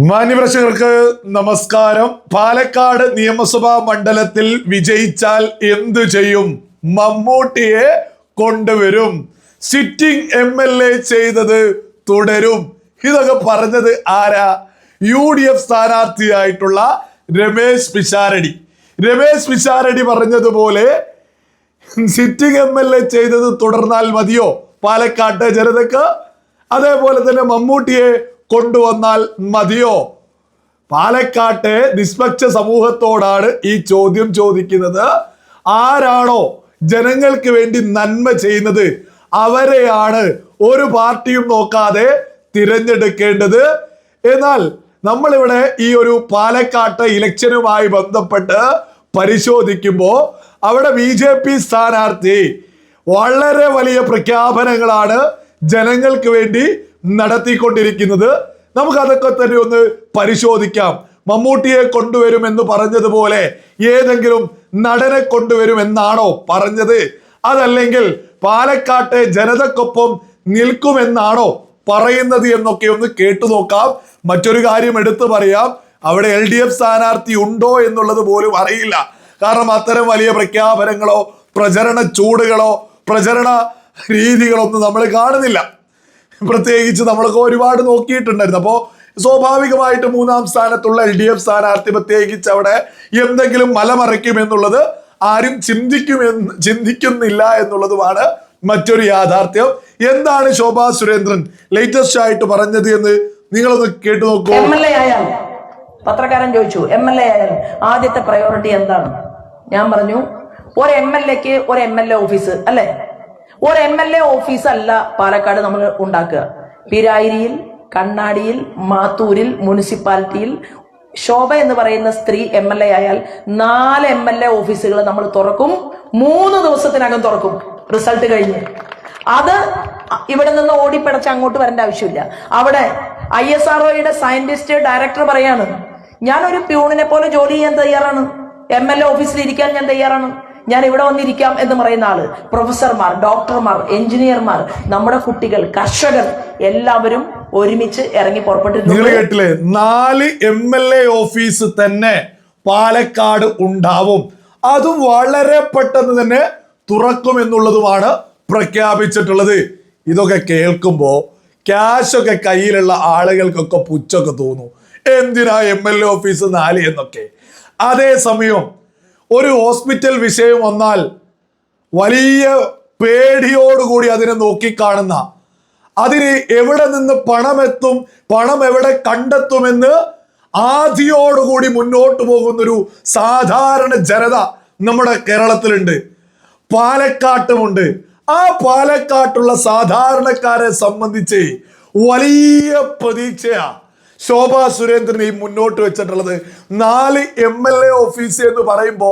മാന്യപ്രേക്ഷകർക്ക് നമസ്കാരം. പാലക്കാട് നിയമസഭാ മണ്ഡലത്തിൽ വിജയിച്ചാൽ എന്തു ചെയ്യും? മമ്മൂട്ടിയെ കൊണ്ടുവരും. സിറ്റിംഗ് MLA ചെയ്തത് തുടരും. ഇതൊക്കെ പറഞ്ഞത് ആരാ? UDF സ്ഥാനാർത്ഥിയായിട്ടുള്ള രമേശ് പിഷാരടി. രമേശ് പിഷാരടി പറഞ്ഞതുപോലെ സിറ്റിംഗ് MLA ചെയ്തത് തുടർന്നാൽ മതിയോ പാലക്കാട്ടെ ജനതക്ക്? അതേപോലെ തന്നെ മമ്മൂട്ടിയെ കൊണ്ടുവന്നാൽ മതിയോ? പാലക്കാട്ടെ നിഷ്പക്ഷ സമൂഹത്തോടാണ് ഈ ചോദ്യം ചോദിക്കുന്നത്. ആരാണോ ജനങ്ങൾക്ക് വേണ്ടി നന്മ ചെയ്യുന്നത് അവരെയാണ് ഒരു പാർട്ടിയും നോക്കാതെ തിരഞ്ഞെടുക്കേണ്ടത്. എന്നാൽ നമ്മളിവിടെ ഈ ഒരു പാലക്കാട്ടെ ഇലക്ഷനുമായി ബന്ധപ്പെട്ട് പരിശോധിക്കുമ്പോൾ അവിടെ BJP സ്ഥാനാർത്ഥി വളരെ വലിയ പ്രഖ്യാപനങ്ങളാണ് ജനങ്ങൾക്ക് വേണ്ടി നടത്തിക്കൊണ്ടിരിക്കുന്നത്. നമുക്ക് അതൊക്കെ തന്നെ ഒന്ന് പരിശോധിക്കാം. മമ്മൂട്ടിയെ കൊണ്ടുവരുമെന്ന് പറഞ്ഞതുപോലെ ഏതെങ്കിലും നടനെ കൊണ്ടുവരുമെന്നാണോ പറഞ്ഞത്? അതല്ലെങ്കിൽ പാലക്കാട്ടെ ജനതക്കൊപ്പം നിൽക്കുമെന്നാണോ പറയുന്നത് എന്നൊക്കെ ഒന്ന് കേട്ടു നോക്കാം. മറ്റൊരു കാര്യം എടുത്തു പറയാം, അവിടെ LDF സ്ഥാനാർത്ഥി ഉണ്ടോ എന്നുള്ളത് പോലും അറിയില്ല. കാരണം അത്തരം വലിയ പ്രഖ്യാപനങ്ങളോ പ്രചരണ ചൂടുകളോ പ്രചരണ രീതികളൊന്നും നമ്മൾ കാണുന്നില്ല. പ്രത്യേകിച്ച് നമ്മളൊക്കെ ഒരുപാട് നോക്കിയിട്ടുണ്ടായിരുന്നു. അപ്പോൾ സ്വാഭാവികമായിട്ട് മൂന്നാം സ്ഥാനത്തുള്ള LDF സ്ഥാനാർത്ഥി പ്രത്യേകിച്ച് അവിടെ എന്തെങ്കിലും മലമറിക്കും എന്നുള്ളത് ആരും ചിന്തിക്കുന്നില്ല എന്നുള്ളതുമാണ് മറ്റൊരു യാഥാർത്ഥ്യം. എന്താണ് ശോഭാ സുരേന്ദ്രൻ ലേറ്റസ്റ്റ് ആയിട്ട് പറഞ്ഞത് എന്ന് നിങ്ങളൊന്ന് കേട്ടു നോക്കൂ. MLA ആയാൽ പത്രക്കാരൻ ചോദിച്ചു, MLA ആയാൽ ആദ്യത്തെ പ്രയോറിറ്റി എന്താണ്? ഞാൻ പറഞ്ഞു, ഒരു MLAക്ക് ഒരു MLA ഓഫീസ് അല്ലെ? ഒരു MLA ഓഫീസ് അല്ല പാലക്കാട് നമ്മൾ ഉണ്ടാക്കുക. പിരായിരിയിൽ, കണ്ണാടിയിൽ, മാത്തൂരിൽ, മുനിസിപ്പാലിറ്റിയിൽ ശോഭ എന്ന് പറയുന്ന സ്ത്രീ MLA ആയാൽ 4 MLA ഓഫീസുകൾ നമ്മൾ തുറക്കും. 3 ദിവസത്തിനകം തുറക്കും. റിസൾട്ട് കഴിഞ്ഞ് അത് ഇവിടെ നിന്ന് ഓടിപ്പിടച്ച് അങ്ങോട്ട് വരേണ്ട ആവശ്യമില്ല. അവിടെ ISROയുടെ സയന്റിസ്റ്റ് ഡയറക്ടർ പറയാണ്, ഞാൻ ഒരു പ്യൂണിനെ പോലെ ജോലി ചെയ്യാൻ തയ്യാറാണ്, MLA ഓഫീസിൽ ഇരിക്കാൻ ഞാൻ തയ്യാറാണ്, ഞാൻ ഇവിടെ വന്നിരിക്കാം എന്ന് പറയുന്ന ആള്. പ്രൊഫസർമാർ, ഡോക്ടർമാർ, എഞ്ചിനീയർമാർ, നമ്മുടെ കുട്ടികൾ, കർഷകർ എല്ലാവരും ഒരുമിച്ച് ഇറങ്ങി പുറപ്പെട്ടിരുന്നു. നിങ്ങൾ കേട്ടില്ലേ? 4 MLA ഓഫീസ് തന്നെ പാലക്കാട് ഉണ്ടാവും. അതും വളരെ പെട്ടെന്ന് തന്നെ തുറക്കും എന്നുള്ളതുമാണ് പ്രഖ്യാപിച്ചിട്ടുള്ളത്. ഇതൊക്കെ കേൾക്കുമ്പോ ക്യാഷൊക്കെ കയ്യിലുള്ള ആളുകൾക്കൊക്കെ പുച്ഛമൊക്കെ തോന്നും. എന്തിനാ MLA ഓഫീസ് 4 എന്നൊക്കെ. അതേസമയം ഒരു ഹോസ്പിറ്റൽ വിഷയം വന്നാൽ വലിയ പേടിയോടുകൂടി അതിനെ നോക്കിക്കാണുന്ന, അതിന് എവിടെ നിന്ന് പണമെത്തും, പണം എവിടെ കണ്ടെത്തുമെന്ന് ആധിയോടുകൂടി മുന്നോട്ട് പോകുന്നൊരു സാധാരണ ജനത നമ്മുടെ കേരളത്തിലുണ്ട്, പാലക്കാട്ടുമുണ്ട്. ആ പാലക്കാട്ടുള്ള സാധാരണക്കാരെ സംബന്ധിച്ച് വലിയ പ്രതീക്ഷയാ ശോഭാ സുരേന്ദ്രൻ ഈ മുന്നോട്ട് വെച്ചിട്ടുള്ളത്. 4 MLA ഓഫീസ് എന്ന് പറയുമ്പോ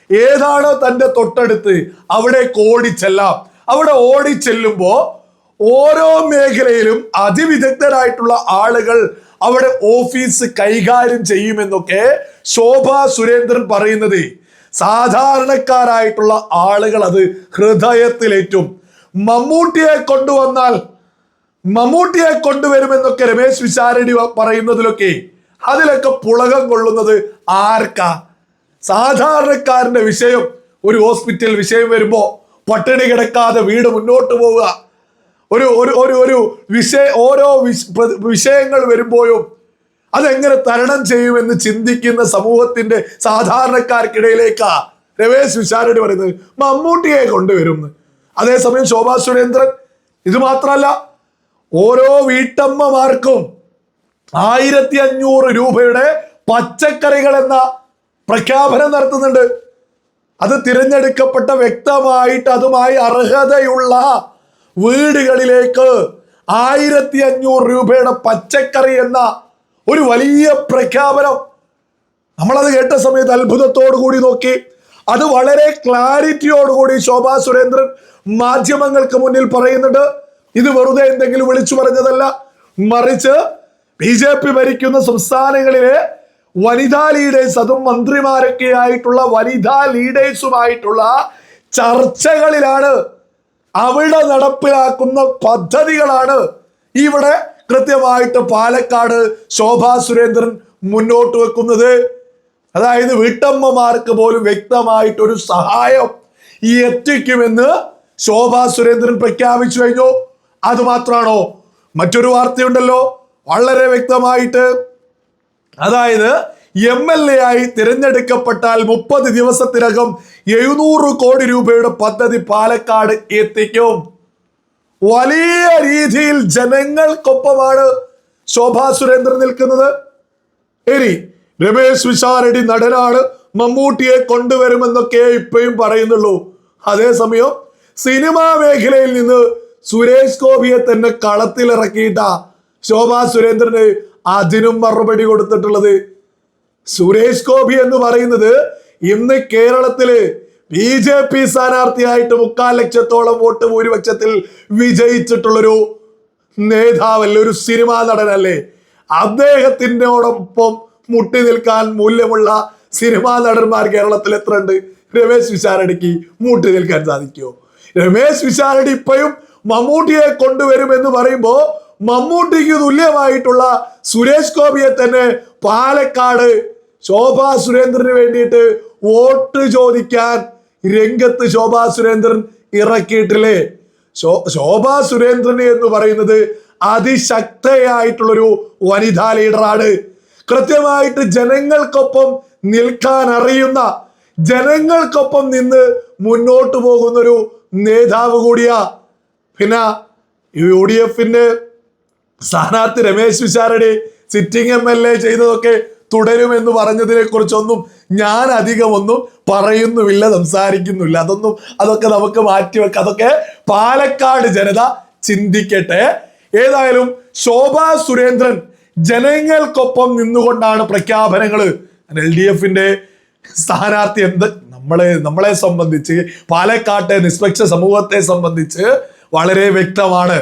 ഏതാണോ തന്റെ തൊട്ടടുത്ത് അവിടേക്ക് ഓടിച്ചെല്ലാം. അവിടെ ഓടിച്ചെല്ലുമ്പോ ഓരോ മേഖലയിലും അതിവിദഗ്ധരായിട്ടുള്ള ആളുകൾ അവിടെ ഓഫീസ് കൈകാര്യം ചെയ്യുമെന്നൊക്കെ ശോഭാ സുരേന്ദ്രൻ പറയുന്നത് സാധാരണക്കാരായിട്ടുള്ള ആളുകൾ അത് ഹൃദയത്തിലേറ്റും. മമ്മൂട്ടിയെ കൊണ്ടുവരുമെന്നൊക്കെ രമേശ് പിഷാരടി പറയുന്നതിലൊക്കെ അതിലൊക്കെ പുളകം കൊള്ളുന്നത് ആർക്കാ? സാധാരണക്കാരന്റെ വിഷയം, ഒരു ഹോസ്പിറ്റൽ വിഷയം വരുമ്പോ പട്ടിണി കിടക്കാതെ വീട് മുന്നോട്ട് പോവുക, ഒരു ഓരോ വിഷയങ്ങൾ വരുമ്പോഴും അതെങ്ങനെ തരണം ചെയ്യുമെന്ന് ചിന്തിക്കുന്ന സമൂഹത്തിന്റെ സാധാരണക്കാർക്കിടയിലേക്കാ രമേശ് പിഷാരടി പറയുന്നത് മമ്മൂട്ടിയെ കൊണ്ടുവരും. അതേസമയം ശോഭാ സുരേന്ദ്രൻ ഇത് മാത്രമല്ല, ഓരോ വീട്ടമ്മമാർക്കും 1500 രൂപയുടെ പച്ചക്കറികൾ എന്ന പ്രഖ്യാപനം നടത്തുന്നുണ്ട്. അത് തിരഞ്ഞെടുക്കപ്പെട്ട വ്യക്തമായിട്ട് അതുമായി അർഹതയുള്ള വീടുകളിലേക്ക് 1500 രൂപയുടെ പച്ചക്കറി എന്ന ഒരു വലിയ പ്രഖ്യാപനം. നമ്മളത് കേട്ട സമയത്ത് അത്ഭുതത്തോടു കൂടി നോക്കി. അത് വളരെ ക്ലാരിറ്റിയോടുകൂടി ശോഭാ സുരേന്ദ്രൻ മാധ്യമങ്ങൾക്ക് മുന്നിൽ പറയുന്നുണ്ട്. ഇത് വെറുതെ എന്തെങ്കിലും വിളിച്ചു പറഞ്ഞതല്ല, മറിച്ച് BJP ഭരിക്കുന്ന സംസ്ഥാനങ്ങളിലെ വനിതാ ലീഡേഴ്സ്, അതും മന്ത്രിമാരൊക്കെ ആയിട്ടുള്ള വനിതാ ലീഡേഴ്സുമായിട്ടുള്ള ചർച്ചകളിലാണ്, അവിടെ നടപ്പിലാക്കുന്ന പദ്ധതികളാണ് ഇവിടെ കൃത്യമായിട്ട് പാലക്കാട് ശോഭാ സുരേന്ദ്രൻ മുന്നോട്ട് വെക്കുന്നത്. അതായത് വീട്ടമ്മമാർക്ക് പോലും വ്യക്തമായിട്ടൊരു സഹായം എത്തിക്കുമെന്ന് ശോഭാ സുരേന്ദ്രൻ പ്രഖ്യാപിച്ചു കഴിഞ്ഞു. അത് മാത്രമാണോ, മറ്റൊരു വാർത്തയുണ്ടല്ലോ വളരെ വ്യക്തമായിട്ട്. അതായത് MLA ആയി തിരഞ്ഞെടുക്കപ്പെട്ടാൽ 30 ദിവസത്തിനകം 700 കോടി രൂപയുടെ പദ്ധതി പാലക്കാട് എത്തിക്കും. വലിയ രീതിയിൽ ജനങ്ങൾക്കൊപ്പമാണ് ശോഭാ സുരേന്ദ്രൻ നിൽക്കുന്നത്. ഇനി രമേശ് പിഷാരടി നടനാണ്, മമ്മൂട്ടിയെ കൊണ്ടുവരുമെന്നൊക്കെ ഇപ്പോഴും പറയുന്നുള്ളൂ. അതേസമയം സിനിമാ മേഖലയിൽ നിന്ന് സുരേഷ് ഗോപിയെ തന്നെ കളത്തിലിറക്കിയിട്ട ശോഭാ സുരേന്ദ്രന് അതിനും മറുപടി കൊടുത്തിട്ടുള്ളത്. സുരേഷ് ഗോപി എന്ന് പറയുന്നത് ഇന്ന് കേരളത്തില് BJP സ്ഥാനാർത്ഥിയായിട്ട് 3/4 ലക്ഷത്തോളം വോട്ട് ഭൂരിപക്ഷത്തിൽ വിജയിച്ചിട്ടുള്ളൊരു നേതാവല്ലേ, ഒരു സിനിമാ നടനല്ലേ. അദ്ദേഹത്തിനോടൊപ്പം മുട്ടി നിൽക്കാൻ മൂല്യമുള്ള സിനിമാ നടന്മാർ കേരളത്തിൽ എത്ര ഉണ്ട്? രമേശ് പിഷാരടിക്ക് മുട്ടി നിൽക്കാൻ സാധിക്കുമോ? രമേശ് പിഷാരടി ഇപ്പോഴും മമ്മൂട്ടിയെ കൊണ്ടുവരുമെന്ന് പറയുമ്പോ മമ്മൂട്ടിക്ക് തുല്യമായിട്ടുള്ള സുരേഷ് ഗോപിയെ തന്നെ പാലക്കാട് ശോഭാ സുരേന്ദ്രന് വേണ്ടിയിട്ട് വോട്ട് ചോദിക്കാൻ രംഗത്ത് ശോഭാ സുരേന്ദ്രൻ ഇറക്കിയിട്ടില്ലേ? ശോഭാ സുരേന്ദ്രൻ എന്ന് പറയുന്നത് അതിശക്തയായിട്ടുള്ളൊരു വനിതാ ലീഡറാണ്. കൃത്യമായിട്ട് ജനങ്ങൾക്കൊപ്പം നിൽക്കാൻ അറിയുന്ന, ജനങ്ങൾക്കൊപ്പം നിന്ന് മുന്നോട്ട് പോകുന്നൊരു നേതാവ് കൂടിയാ. പിന്നെ UDF സ്ഥാനാർത്ഥി രമേശ് പിഷാരടി സിറ്റിംഗ് MLA ചെയ്തതൊക്കെ തുടരുമെന്ന് പറഞ്ഞതിനെ കുറിച്ചൊന്നും ഞാൻ അധികമൊന്നും പറയുന്നുമില്ല, സംസാരിക്കുന്നില്ല. അതൊക്കെ നമുക്ക് മാറ്റിവെക്കാം. അതൊക്കെ പാലക്കാട് ജനത ചിന്തിക്കട്ടെ. ഏതായാലും ശോഭാ സുരേന്ദ്രൻ ജനങ്ങൾക്കൊപ്പം നിന്നുകൊണ്ടാണ് പ്രഖ്യാപനങ്ങൾ. LDF സ്ഥാനാർത്ഥി നമ്മളെ സംബന്ധിച്ച്, പാലക്കാട്ടെ നിഷ്പക്ഷ സമൂഹത്തെ സംബന്ധിച്ച് വളരെ വ്യക്തമാണ്.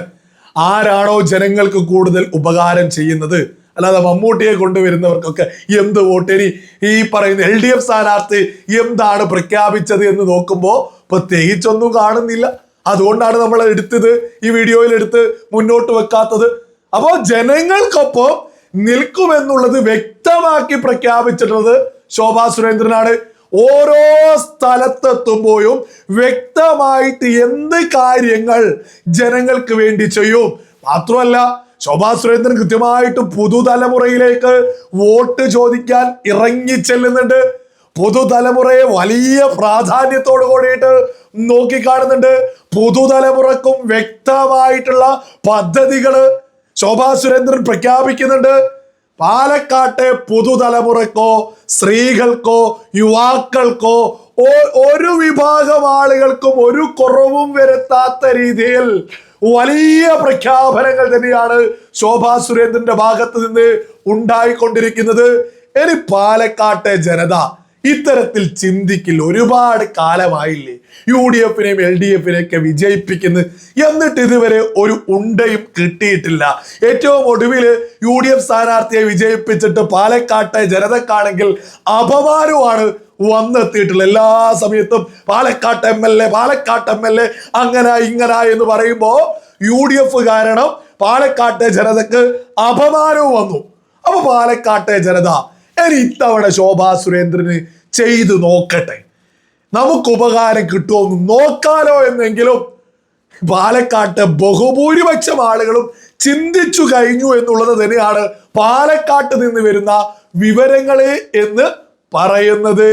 ആരാണോ ജനങ്ങൾക്ക് കൂടുതൽ ഉപകാരം ചെയ്യുന്നത്, അല്ലാതെ മമ്മൂട്ടിയെ കൊണ്ടുവരുന്നവർക്കൊക്കെ എന്ത് വോട്ടിനി ഈ പറയുന്ന LDF സ്ഥാനാർത്ഥി എന്താണ് പ്രഖ്യാപിച്ചത് എന്ന് നോക്കുമ്പോൾ പ്രത്യേകിച്ചൊന്നും കാണുന്നില്ല. അതുകൊണ്ടാണ് നമ്മൾ ഈ വീഡിയോയിൽ എടുത്ത് മുന്നോട്ട് വെക്കാത്തത്. അപ്പോൾ ജനങ്ങൾക്കൊപ്പം നിൽക്കുമെന്നുള്ളത് വ്യക്തമാക്കി പ്രഖ്യാപിച്ചിട്ടുള്ളത് ശോഭാ സുരേന്ദ്രനാണ്. ഓരോ സ്ഥലത്തെത്തുമ്പോഴും വ്യക്തമായിട്ട് എന്ത് കാര്യങ്ങൾ ജനങ്ങൾക്ക് വേണ്ടി ചെയ്യും. മാത്രമല്ല ശോഭാ സുരേന്ദ്രൻ കൃത്യമായിട്ട് പുതുതലമുറയിലേക്ക് വോട്ട് ചോദിക്കാൻ ഇറങ്ങിച്ചെല്ലുന്നുണ്ട്. പുതുതലമുറയെ വലിയ പ്രാധാന്യത്തോട് കൂടിയിട്ട് നോക്കിക്കാണുന്നുണ്ട്. പുതുതലമുറക്കും വ്യക്തമായിട്ടുള്ള പദ്ധതികള് ശോഭാ സുരേന്ദ്രൻ പ്രഖ്യാപിക്കുന്നുണ്ട്. പാലക്കാട്ടെ പുതുതലമുറക്കോ സ്ത്രീകൾക്കോ യുവാക്കൾക്കോ ഒരു വിഭാഗം ആളുകൾക്കും ഒരു കുറവും വരുത്താത്ത രീതിയിൽ വലിയ പ്രഖ്യാപനങ്ങൾ തന്നെയാണ് ശോഭാ സുരേന്ദ്രന്റെ ഭാഗത്ത് നിന്ന് ഉണ്ടായിക്കൊണ്ടിരിക്കുന്നത്. ഇനി പാലക്കാട്ടെ ജനത ഇത്തരത്തിൽ ചിന്തിക്കില്ല. ഒരുപാട് കാലമായില്ലേ UDF-നെയും LDF-നെയൊക്കെ വിജയിപ്പിക്കുന്നു, എന്നിട്ട് ഇതുവരെ ഒരു ഉണ്ടയും കിട്ടിയിട്ടില്ല. ഏറ്റവും ഒടുവിൽ UDF സ്ഥാനാർത്ഥിയെ വിജയിപ്പിച്ചിട്ട് പാലക്കാട്ടെ ജനതക്കാണെങ്കിൽ അപമാനമാണ് വന്നെത്തിയിട്ടുള്ളത്. എല്ലാ സമയത്തും പാലക്കാട്ട് MLA അങ്ങനെ ഇങ്ങനെ എന്ന് പറയുമ്പോ UDF കാരണം പാലക്കാട്ടെ ജനതക്ക് അപമാനവും വന്നു. അപ്പൊ പാലക്കാട്ടെ ജനത ഇനി ഇത്തവണ ശോഭാ സുരേന്ദ്രന് ചെയ്തു നോക്കട്ടെ, നമുക്ക് ഉപകാരം കിട്ടുമോ നോക്കാലോ എന്നെങ്കിലും പാലക്കാട്ട് ബഹുഭൂരിപക്ഷം ആളുകളും ചിന്തിച്ചു കഴിഞ്ഞു എന്നുള്ളത് തന്നെയാണ് പാലക്കാട്ട് നിന്ന് വരുന്ന വിവരങ്ങളെ എന്ന് പറയുന്നത്.